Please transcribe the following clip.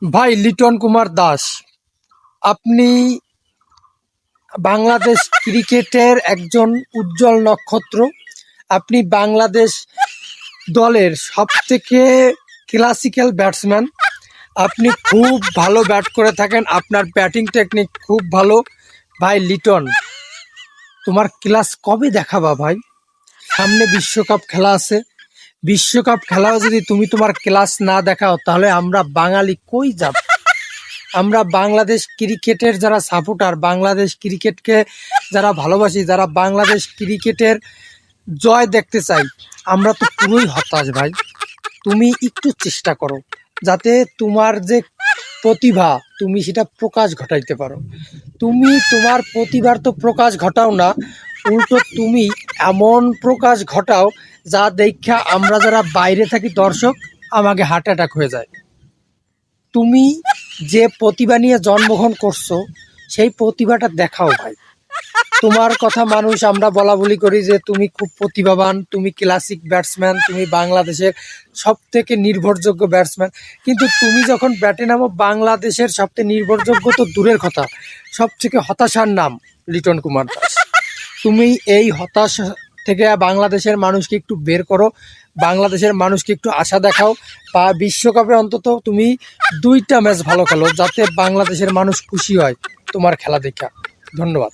ভাই লিটন কুমার দাস, আপনি বাংলাদেশ ক্রিকেটের একজন উজ্জ্বল নক্ষত্র। আপনি বাংলাদেশ দলের সবথেকে ক্লাসিক্যাল ব্যাটসম্যান। আপনি খুব ভালো ব্যাট করে থাকেন, আপনার ব্যাটিং টেকনিক খুব ভালো। ভাই লিটন, তোমার ক্লাস কবে দেখাবা ভাই? সামনে বিশ্বকাপ খেলা আছে। বিশ্বকাপ খেলাও যদি তুমি তোমার ক্লাস না দেখাও, তাহলে আমরা বাঙালি কই যাব? আমরা বাংলাদেশ ক্রিকেটের যারা সাপোর্টার, বাংলাদেশ ক্রিকেটকে যারা ভালোবাসি, যারা বাংলাদেশ ক্রিকেটের জয় দেখতে চাই, আমরা তো পুরোই হতাশ ভাই। তুমি একটু চেষ্টা করো যাতে তোমার যে প্রতিভা, তুমি সেটা প্রকাশ ঘটাইতে পারো। তুমি তোমার প্রতিভার তো প্রকাশ ঘটাও না, উল্টো তুমি এমন প্রকাশ ঘটাও যা দেখা আমরা যারা বাইরে থাকি দর্শক, আমাকে হার্ট অ্যাটাক হয়ে যায়। তুমি যে প্রতিভা নিয়ে জন্মগ্রহণ করছো, সেই প্রতিভাটা দেখাও ভাই। তোমার কথা মানুষ আমরা বলা বলি করি যে তুমি খুব প্রতিভাবান, তুমি ক্লাসিক ব্যাটসম্যান, তুমি বাংলাদেশের সব থেকে নির্ভরযোগ্য ব্যাটসম্যান। কিন্তু তুমি যখন ব্যাটে নামো, বাংলাদেশের সবথেকে নির্ভরযোগ্য তো দূরের কথা, সব থেকে হতাশার নাম লিটন কুমার দাস। তুমি এই হতাশা থেকে বাংলাদেশের মানুষকে একটু বের করো, বাংলাদেশের মানুষকে একটু আশা দেখাও, বা বিশ্বকাপে অন্তত তুমি 2টা ম্যাচ ভালো খেলো, যাতে বাংলাদেশের মানুষ খুশি হয় তোমার খেলা দেখা। ধন্যবাদ।